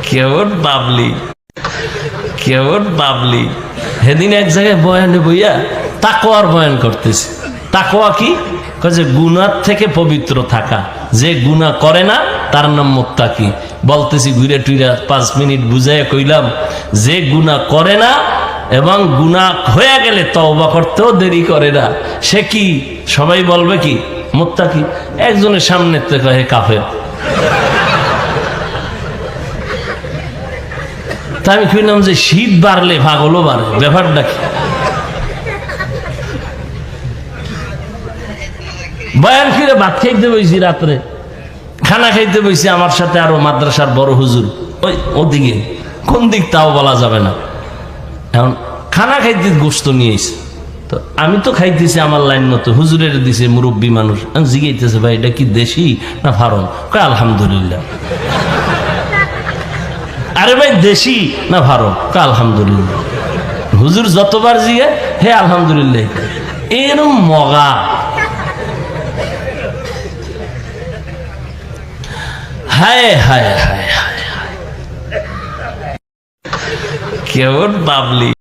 কেমন বাবলি, কেমন বাবলি। সেদিন এক জায়গায় বয়ানে বইয়া তাকওয়ার বয়ান করতেছে। তাকওয়া কি? যে গুনাহ থেকে পবিত্র থাকা, যে গুনাহ করে না তার নাম মুত্তাকি। বলতেছি ঘুরে টুইরা 5 মিনিট বুঝাইয়া কইলাম, যে গুনাহ করে না এবং গুনাহ হয়ে গেলে তওবা করতেও দেরি করে না, সে কি সবাই বলবে কি মুত্তাকি? একজনের সামনে থেকে কয় কাফের। তা আমি কইলাম যে শীত বাড়লে পাগলও বাড়ে, ব্যাপারটা কি? বয়ান ফিরে ভাত খাইতে বইছি, রাত্রে খানা খাইতে বইছি, আমার সাথে আরো মাদ্রাসার বড় হুজুর ওই ওদিকে, কোন দিক তাও বলা যাবে না। এখন খানা খাইতে গোস্ত নিয়ে এসে, তো আমি তো খাইতেছি আমার লাইন মতো, হুজুরের দিছে মুরব্বী মানুষ, জিগাইতেছে ভাই এটা কি দেশি না ফার্ম? কয় আলহামদুলিল্লাহ। আরে ভাই দেশি না ফার্ম? কয় আলহামদুলিল্লাহ। হুজুর যতবার জিগে হে আলহামদুলিল্লাহ। এরম মগা। হায় হায় হায় হায়, কেমন বাবলি।